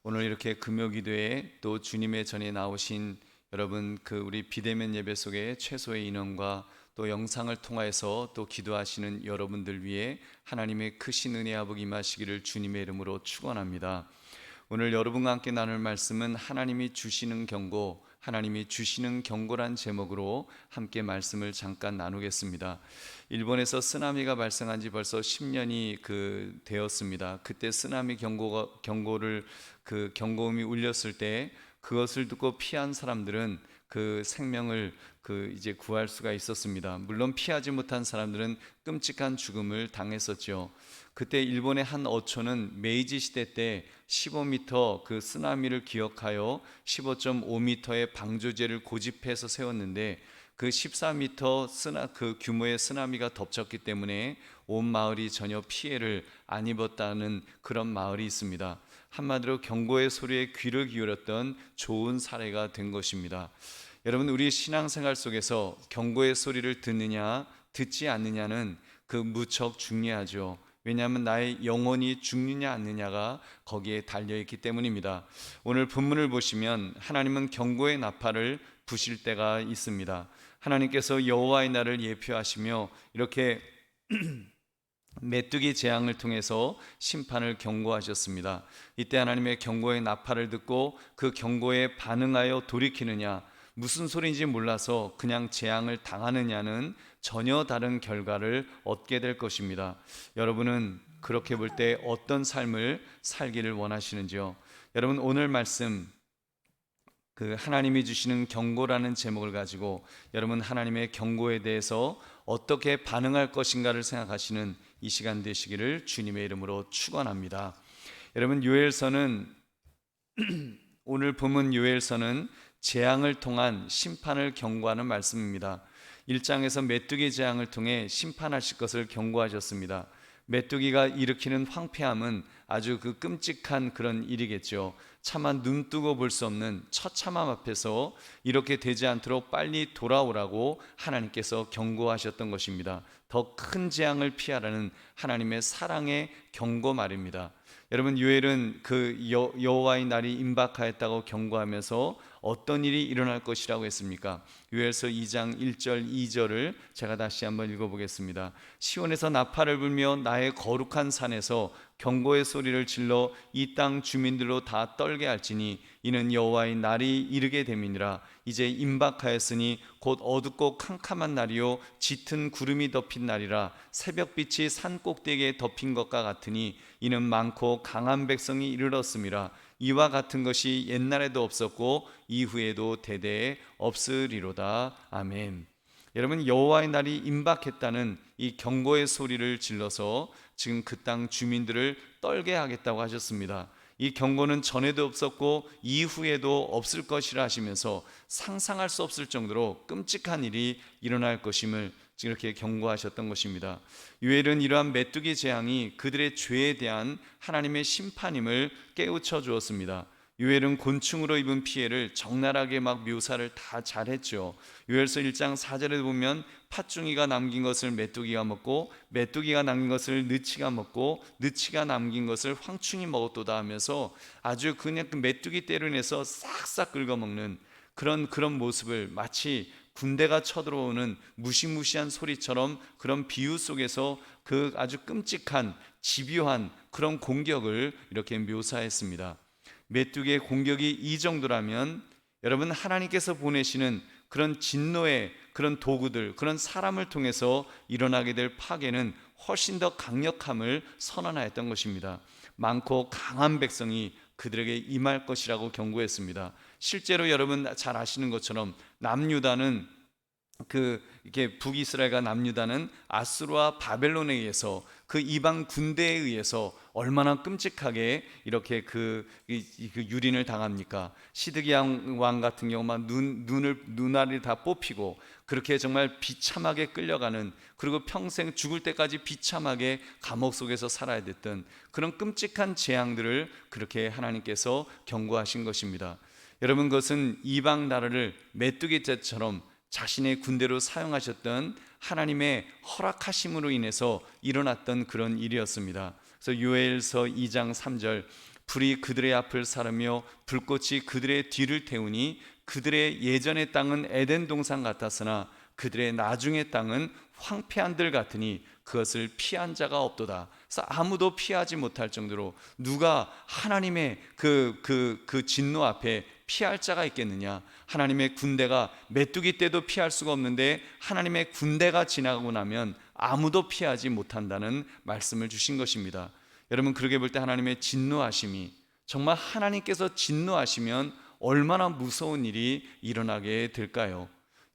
오늘 이렇게 금요기도에 또 주님의 전에 나오신 여러분 우리 비대면 예배 속에 최소의 인원과 또 영상을 통하여서 또 기도하시는 여러분들 위해 하나님의 크신 은혜 아복 임하시기를 주님의 이름으로 축원합니다. 오늘 여러분과 함께 나눌 말씀은 하나님이 주시는 경고, 하나님이 주시는 경고란 제목으로 함께 말씀을 잠깐 나누겠습니다. 일본에서 쓰나미가 발생한 지 벌써 10년이 되었습니다. 그때 쓰나미 경고를 경고음이 울렸을 때 그것을 듣고 피한 사람들은 그 생명을 이제 구할 수가 있었습니다. 물론 피하지 못한 사람들은 끔찍한 죽음을 당했었죠. 그때 일본의 한 어촌은 메이지 시대 때 15m 그 쓰나미를 기억하여 15.5m의 방조제를 고집해서 세웠는데 그 14m 그 규모의 쓰나미가 덮쳤기 때문에 온 마을이 전혀 피해를 안 입었다는 그런 마을이 있습니다. 한마디로 경고의 소리에 귀를 기울였던 좋은 사례가 된 것입니다. 여러분, 우리 신앙생활 속에서 경고의 소리를 듣느냐 듣지 않느냐는 무척 중요하죠. 왜냐하면 나의 영혼이 죽느냐 않느냐가 거기에 달려있기 때문입니다. 오늘 본문을 보시면 하나님은 경고의 나팔을 부실 때가 있습니다. 하나님께서 여호와의 날을 예표하시며 이렇게 메뚜기 재앙을 통해서 심판을 경고하셨습니다. 이때 하나님의 경고의 나팔을 듣고 그 경고에 반응하여 돌이키느냐, 무슨 소리인지 몰라서 그냥 재앙을 당하느냐는 전혀 다른 결과를 얻게 될 것입니다. 여러분은 그렇게 볼 때 어떤 삶을 살기를 원하시는지요? 여러분, 오늘 말씀 하나님이 주시는 경고라는 제목을 가지고 여러분 하나님의 경고에 대해서 어떻게 반응할 것인가를 생각하시는 이 시간 되시기를 주님의 이름으로 축원합니다. 여러분, 요엘서는 오늘 본문 요엘서는 재앙을 통한 심판을 경고하는 말씀입니다. 1장에서 메뚜기 재앙을 통해 심판하실 것을 경고하셨습니다. 메뚜기가 일으키는 황폐함은 아주 끔찍한 그런 일이겠죠. 차마 눈 뜨고 볼 수 없는 처참함 앞에서 이렇게 되지 않도록 빨리 돌아오라고 하나님께서 경고하셨던 것입니다. 더 큰 재앙을 피하라는 하나님의 사랑의 경고 말입니다. 여러분, 요엘은 여호와의 날이 임박하였다고 경고하면서 어떤 일이 일어날 것이라고 했습니까? 요엘서 2장 1절 2절을 제가 다시 한번 읽어보겠습니다. 시온에서 나팔을 불며 나의 거룩한 산에서 경고의 소리를 질러 이 땅 주민들로 다 떨게 할지니 이는 여호와의 날이 이르게 됨이니라. 이제 임박하였으니 곧 어둡고 캄캄한 날이요 짙은 구름이 덮인 날이라. 새벽빛이 산 꼭대기에 덮인 것과 같으니 이는 많고 강한 백성이 이르렀음이라. 이와 같은 것이 옛날에도 없었고 이후에도 대대에 없으리로다. 아멘. 여러분, 여호와의 날이 임박했다는 이 경고의 소리를 질러서 지금 그 땅 주민들을 떨게 하겠다고 하셨습니다. 이 경고는 전에도 없었고 이후에도 없을 것이라 하시면서 상상할 수 없을 정도로 끔찍한 일이 일어날 것임을 이렇게 경고하셨던 것입니다. 요엘은 이러한 메뚜기 재앙이 그들의 죄에 대한 하나님의 심판임을 깨우쳐 주었습니다. 요엘은 곤충으로 입은 피해를 적나라하게 묘사를 다 잘했죠. 요엘서 1장 4절에 보면 팥중이가 남긴 것을 메뚜기가 먹고 메뚜기가 남긴 것을 느치가 먹고 느치가 남긴 것을 황충이 먹었도다 하면서 아주 그냥 메뚜기 떼를 내서 싹싹 긁어먹는 그런 모습을 마치 군대가 쳐들어오는 무시무시한 소리처럼 그런 비유 속에서 아주 끔찍한 집요한 그런 공격을 이렇게 묘사했습니다. 메뚜기의 공격이 이 정도라면 여러분, 하나님께서 보내시는 그런 진노의 그런 도구들, 그런 사람을 통해서 일어나게 될 파괴는 훨씬 더 강력함을 선언하였던 것입니다. 많고 강한 백성이 그들에게 임할 것이라고 경고했습니다. 실제로 여러분 잘 아시는 것처럼 남유다는 이렇게 북이스라엘과 남유다는 아수르와 바벨론에 의해서 이방 군대에 의해서 얼마나 끔찍하게 이렇게 유린을 당합니까? 시드기야 왕 같은 경우만 눈알이 다 뽑히고 그렇게 정말 비참하게 끌려가는, 그리고 평생 죽을 때까지 비참하게 감옥 속에서 살아야 됐던 그런 끔찍한 재앙들을 그렇게 하나님께서 경고하신 것입니다. 여러분, 그것은 이방 나라를 메뚜기떼처럼 자신의 군대로 사용하셨던 하나님의 허락하심으로 인해서 일어났던 그런 일이었습니다. 그래서 요엘서 2장 3절 불이 그들의 앞을 사르며 불꽃이 그들의 뒤를 태우니 그들의 예전의 땅은 에덴 동산 같았으나 그들의 나중의 땅은 황폐한 들 같으니 그것을 피한 자가 없도다. 그래서 아무도 피하지 못할 정도로 누가 하나님의 그 진노 앞에 피할 자가 있겠느냐. 하나님의 군대가 메뚜기 때도 피할 수가 없는데 하나님의 군대가 지나가고 나면 아무도 피하지 못한다는 말씀을 주신 것입니다. 여러분, 그렇게 볼 때 하나님의 진노하심이, 정말 하나님께서 진노하시면 얼마나 무서운 일이 일어나게 될까요?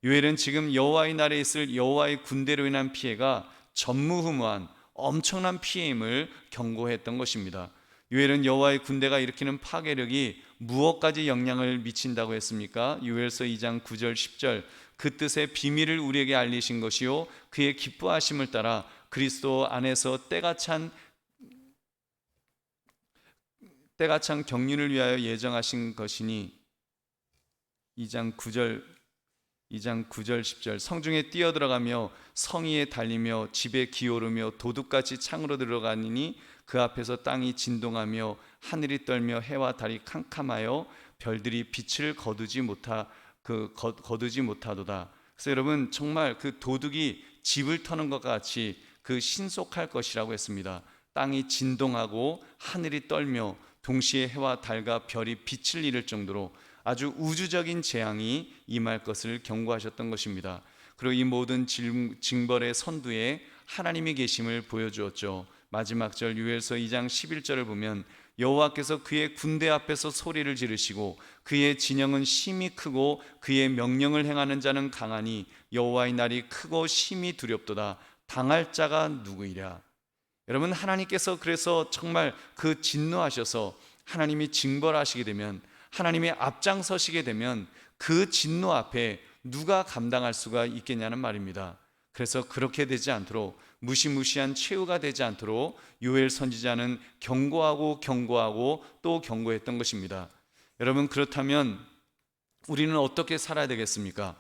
요엘은 지금 여호와의 날에 있을 여호와의 군대로 인한 피해가 전무후무한 엄청난 피해임을 경고했던 것입니다. 요엘은 여호와의 군대가 일으키는 파괴력이 무엇까지 영향을 미친다고 했습니까? 요엘서 2장 9절 10절, 그 뜻의 비밀을 우리에게 알리신 것이요 그의 기뻐하심을 따라 그리스도 안에서 때가 찬 경륜을 위하여 예정하신 것이니. 2장 9절 10절, 성중에 뛰어들어가며 성위에 달리며 집에 기오르며 도둑같이 창으로 들어가니 그 앞에서 땅이 진동하며 하늘이 떨며 해와 달이 캄캄하여 별들이 빛을 거두지 못하도다. 그래서 여러분, 정말 그 도둑이 집을 터는 것 같이 그 신속할 것이라고 했습니다. 땅이 진동하고 하늘이 떨며 동시에 해와 달과 별이 빛을 잃을 정도로 아주 우주적인 재앙이 임할 것을 경고하셨던 것입니다. 그리고 이 모든 징벌의 선두에 하나님이 계심을 보여주었죠. 마지막 절 요엘서 2장 11절을 보면 여호와께서 그의 군대 앞에서 소리를 지르시고 그의 진영은 심히 크고 그의 명령을 행하는 자는 강하니 여호와의 날이 크고 심히 두렵도다. 당할 자가 누구이랴. 여러분, 하나님께서 그래서 정말 그 진노하셔서 하나님이 징벌하시게 되면, 하나님의 앞장서시게 되면 그 진노 앞에 누가 감당할 수가 있겠냐는 말입니다. 그래서 그렇게 되지 않도록, 무시무시한 최후가 되지 않도록 요엘 선지자는 경고하고 또 경고했던 것입니다. 여러분, 그렇다면 우리는 어떻게 살아야 되겠습니까?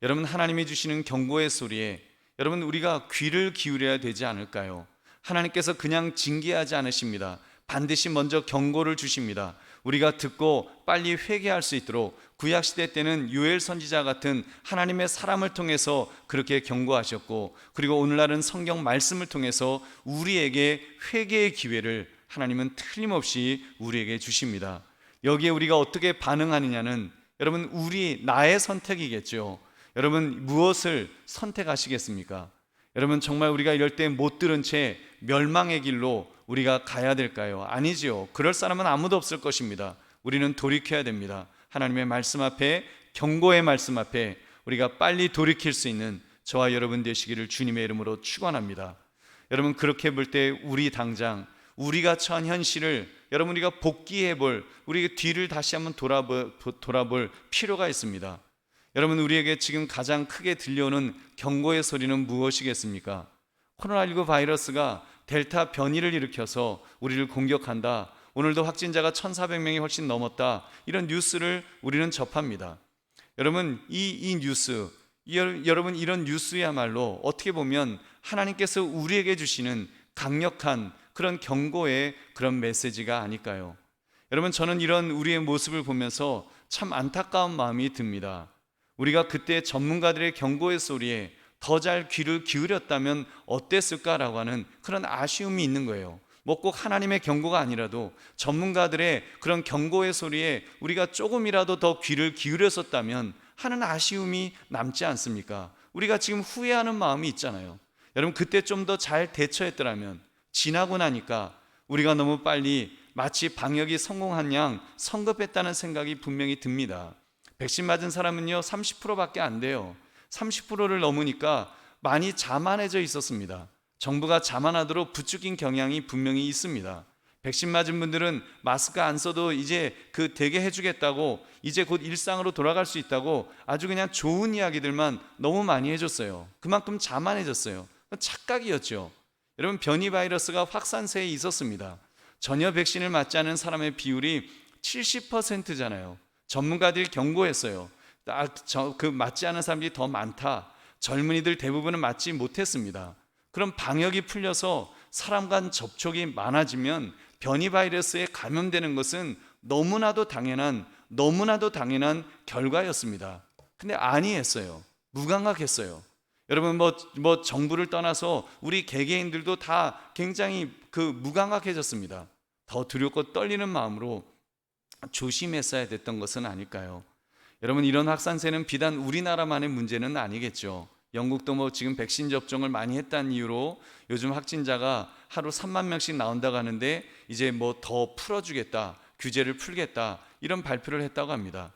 여러분, 하나님이 주시는 경고의 소리에 여러분, 우리가 귀를 기울여야 되지 않을까요? 하나님께서 그냥 징계하지 않으십니다. 반드시 먼저 경고를 주십니다. 우리가 듣고 빨리 회개할 수 있도록 구약시대 때는 요엘 선지자 같은 하나님의 사람을 통해서 그렇게 경고하셨고, 그리고 오늘날은 성경 말씀을 통해서 우리에게 회개의 기회를 하나님은 틀림없이 우리에게 주십니다. 여기에 우리가 어떻게 반응하느냐는 여러분, 나의 선택이겠죠. 여러분, 무엇을 선택하시겠습니까? 여러분, 정말 우리가 이럴 때 못 들은 채 멸망의 길로 우리가 가야 될까요? 아니지요. 그럴 사람은 아무도 없을 것입니다. 우리는 돌이켜야 됩니다. 하나님의 말씀 앞에, 경고의 말씀 앞에 우리가 빨리 돌이킬 수 있는 저와 여러분 되시기를 주님의 이름으로 축원합니다. 여러분, 그렇게 볼 때 우리 당장 우리가 처한 현실을 여러분, 우리가 복귀해볼, 우리의 뒤를 다시 한번 돌아볼 필요가 있습니다. 여러분, 우리에게 지금 가장 크게 들려오는 경고의 소리는 무엇이겠습니까? 코로나19 바이러스가 델타 변이를 일으켜서 우리를 공격한다. 오늘도 확진자가 1,400명이 훨씬 넘었다. 이런 뉴스를 우리는 접합니다. 여러분, 이 뉴스, 여러분, 이런 뉴스야말로 어떻게 보면 하나님께서 우리에게 주시는 강력한 그런 경고의 그런 메시지가 아닐까요? 여러분, 저는 이런 우리의 모습을 보면서 참 안타까운 마음이 듭니다. 우리가 그때 전문가들의 경고의 소리에 더 잘 귀를 기울였다면 어땠을까라고 하는 그런 아쉬움이 있는 거예요. 뭐 꼭 하나님의 경고가 아니라도 전문가들의 그런 경고의 소리에 우리가 조금이라도 더 귀를 기울였었다면 하는 아쉬움이 남지 않습니까? 우리가 지금 후회하는 마음이 있잖아요. 여러분, 그때 좀 더 잘 대처했더라면, 지나고 나니까 우리가 너무 빨리 마치 방역이 성공한 양 성급했다는 생각이 분명히 듭니다. 백신 맞은 사람은요 30%밖에 안 돼요. 30%를 넘으니까 많이 자만해져 있었습니다. 정부가 자만하도록 부추긴 경향이 분명히 있습니다. 백신 맞은 분들은 마스크 안 써도 이제 되게 해주겠다고, 이제 곧 일상으로 돌아갈 수 있다고 아주 그냥 좋은 이야기들만 너무 많이 해줬어요. 그만큼 자만해졌어요. 착각이었죠. 여러분, 변이 바이러스가 확산세에 있었습니다. 전혀 백신을 맞지 않은 사람의 비율이 70%잖아요. 전문가들이 경고했어요. 맞지 않은 사람들이 더 많다. 젊은이들 대부분은 맞지 못했습니다. 그럼 방역이 풀려서 사람 간 접촉이 많아지면 변이 바이러스에 감염되는 것은 너무나도 당연한 결과였습니다. 근데 아니했어요. 무감각했어요. 여러분 뭐 정부를 떠나서 우리 개개인들도 다 굉장히 무감각해졌습니다. 더 두렵고 떨리는 마음으로 조심했어야 됐던 것은 아닐까요? 여러분, 이런 확산세는 비단 우리나라만의 문제는 아니겠죠. 영국도 뭐 지금 백신 접종을 많이 했다는 이유로 요즘 확진자가 하루 3만 명씩 나온다고 하는데 이제 뭐 더 풀어주겠다, 규제를 풀겠다, 이런 발표를 했다고 합니다.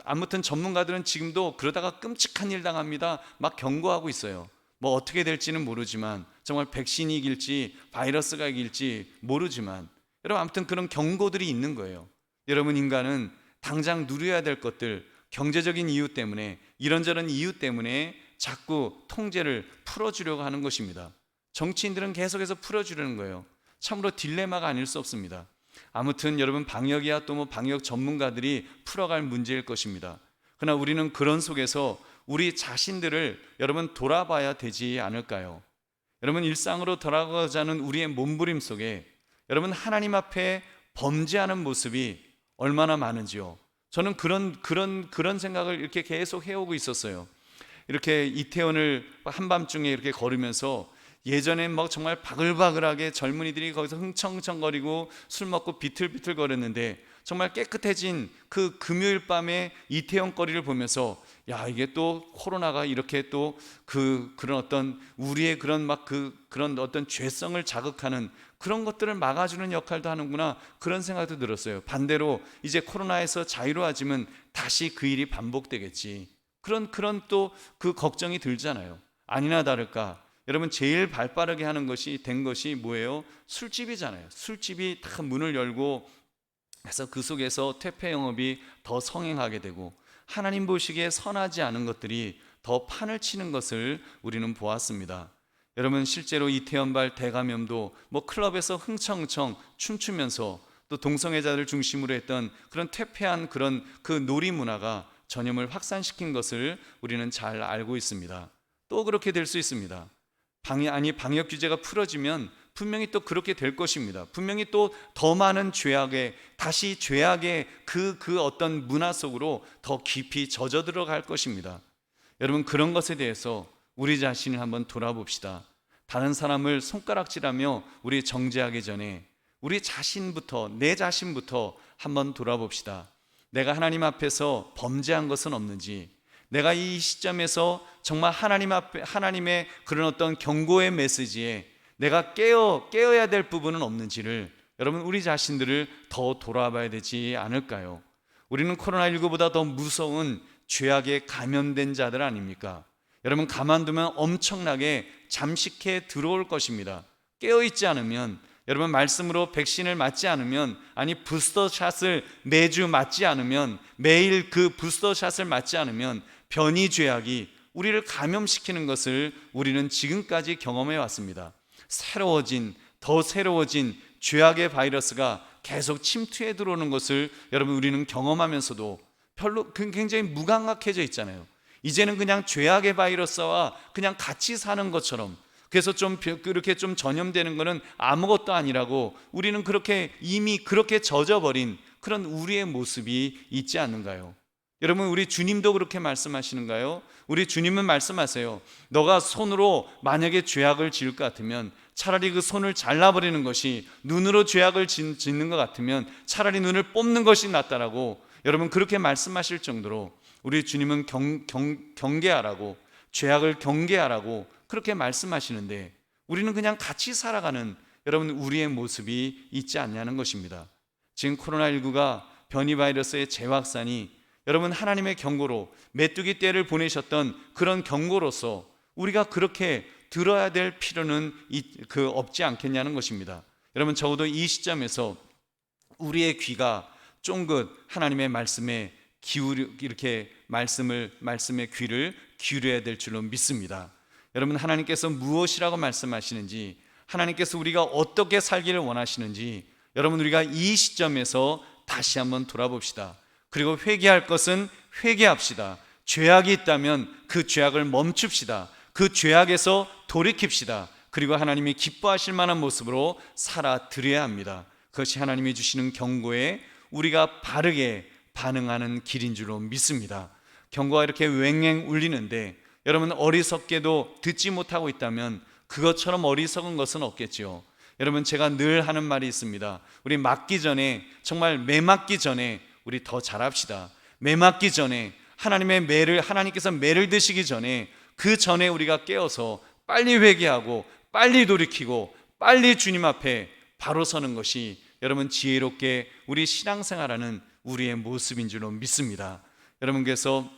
아무튼 전문가들은 지금도 그러다가 끔찍한 일 당합니다. 막 경고하고 있어요. 뭐 어떻게 될지는 모르지만, 정말 백신이 이길지 바이러스가 이길지 모르지만, 여러분 아무튼 그런 경고들이 있는 거예요. 여러분, 인간은 당장 누려야 될 것들, 경제적인 이유 때문에, 이런저런 이유 때문에 자꾸 통제를 풀어주려고 하는 것입니다. 정치인들은 계속해서 풀어주려는 거예요. 참으로 딜레마가 아닐 수 없습니다. 아무튼 여러분, 방역이야 또 뭐 방역 전문가들이 풀어갈 문제일 것입니다. 그러나 우리는 그런 속에서 우리 자신들을 여러분 돌아봐야 되지 않을까요? 여러분, 일상으로 돌아가자는 우리의 몸부림 속에 여러분 하나님 앞에 범죄하는 모습이 얼마나 많은지요. 저는 그런 생각을 이렇게 계속 해오고 있었어요. 이렇게 이태원을 한밤중에 이렇게 걸으면서 예전에 막 정말 바글바글하게 젊은이들이 거기서 흥청흥청거리고 술 먹고 비틀비틀 거렸는데, 정말 깨끗해진 그 금요일 밤에 이태원 거리를 보면서 야, 이게 또 코로나가 이렇게 또 그런 어떤 우리의 그런 어떤 죄성을 자극하는 그런 것들을 막아주는 역할도 하는구나, 그런 생각도 들었어요. 반대로 이제 코로나에서 자유로워지면 다시 그 일이 반복되겠지, 그런 또 그 걱정이 들잖아요. 아니나 다를까 여러분, 제일 발빠르게 하는 것이 뭐예요? 술집이잖아요. 술집이 다 문을 열고 그래서 그 속에서 퇴폐 영업이 더 성행하게 되고, 하나님 보시기에 선하지 않은 것들이 더 판을 치는 것을 우리는 보았습니다. 여러분, 실제로 이태원발 대감염도 뭐 클럽에서 흥청흥청 춤추면서 또 동성애자들 중심으로 했던 그런 퇴폐한 그런 그 놀이 문화가 전염을 확산시킨 것을 우리는 잘 알고 있습니다. 또 그렇게 될 수 있습니다. 방역 규제가 풀어지면 분명히 또 그렇게 될 것입니다. 분명히 또 더 많은 죄악의 그 어떤 문화 속으로 더 깊이 젖어 들어갈 것입니다. 여러분, 그런 것에 대해서 우리 자신을 한번 돌아봅시다. 다른 사람을 손가락질하며 우리 정죄하기 전에 우리 자신부터, 내 자신부터 한번 돌아봅시다. 내가 하나님 앞에서 범죄한 것은 없는지, 내가 이 시점에서 정말 하나님의 그런 어떤 경고의 메시지에 내가 깨어야 될 부분은 없는지를, 여러분 우리 자신들을 더 돌아봐야 되지 않을까요? 우리는 코로나19보다 더 무서운 죄악에 감염된 자들 아닙니까? 여러분, 가만두면 엄청나게 잠식해 들어올 것입니다. 깨어있지 않으면, 여러분 말씀으로 백신을 맞지 않으면, 아니 부스터샷을 매주 맞지 않으면, 매일 그 부스터샷을 맞지 않으면 변이 죄악이 우리를 감염시키는 것을 우리는 지금까지 경험해 왔습니다. 더 새로워진 죄악의 바이러스가 계속 침투해 들어오는 것을 여러분 우리는 경험하면서도 굉장히 무감각해져 있잖아요. 이제는 그냥 죄악의 바이러스와 그냥 같이 사는 것처럼, 그래서 그렇게 좀 전염되는 것은 아무것도 아니라고 우리는 이미 그렇게 젖어버린 그런 우리의 모습이 있지 않는가요? 여러분, 우리 주님도 그렇게 말씀하시는가요? 우리 주님은 말씀하세요. 너가 손으로 만약에 죄악을 지을 것 같으면 차라리 그 손을 잘라버리는 것이, 눈으로 죄악을 짓는 것 같으면 차라리 눈을 뽑는 것이 낫다라고 여러분 그렇게 말씀하실 정도로 우리 주님은 경계하라고, 죄악을 경계하라고 그렇게 말씀하시는데, 우리는 그냥 같이 살아가는 여러분 우리의 모습이 있지 않냐는 것입니다. 지금 코로나19가 변이 바이러스의 재확산이 여러분 하나님의 경고로 메뚜기 떼를 보내셨던 그런 경고로서 우리가 그렇게 들어야 될 필요는 없지 않겠냐는 것입니다. 여러분, 적어도 이 시점에서 우리의 귀가 쫑긋 하나님의 말씀에 이렇게 말씀의 귀를 기울여야 될 줄로 믿습니다. 여러분, 하나님께서 무엇이라고 말씀하시는지, 하나님께서 우리가 어떻게 살기를 원하시는지 여러분 우리가 이 시점에서 다시 한번 돌아봅시다. 그리고 회개할 것은 회개합시다. 죄악이 있다면 그 죄악을 멈춥시다. 그 죄악에서 돌이킵시다. 그리고 하나님이 기뻐하실 만한 모습으로 살아드려야 합니다. 그것이 하나님이 주시는 경고에 우리가 바르게 반응하는 길인 줄로 믿습니다. 경고가 이렇게 왱왱 울리는데 여러분 어리석게도 듣지 못하고 있다면 그것처럼 어리석은 것은 없겠지요. 여러분 제가 늘 하는 말이 있습니다. 우리 맞기 전에, 정말 매 맞기 전에 우리 더 잘합시다. 매 맞기 전에 하나님께서 매를 드시기 전에 그 전에 우리가 깨어서 빨리 회개하고 빨리 돌이키고 빨리 주님 앞에 바로 서는 것이 여러분 지혜롭게 우리 신앙생활하는 우리의 모습인 줄로 믿습니다. 여러분께서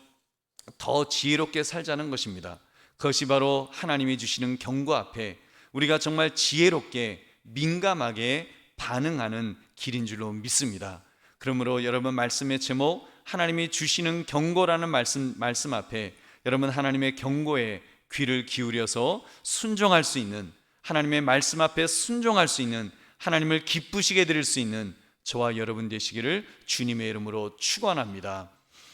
더 지혜롭게 살자는 것입니다. 그것이 바로 하나님이 주시는 경고 앞에 우리가 정말 지혜롭게 민감하게 반응하는 길인 줄로 믿습니다. 그러므로 여러분 말씀의 제목 하나님이 주시는 경고라는 말씀 앞에 여러분 하나님의 경고에 귀를 기울여서 순종할 수 있는, 하나님의 말씀 앞에 순종할 수 있는, 하나님을 기쁘시게 드릴 수 있는 저와 여러분 되시기를 주님의 이름으로 축원합니다.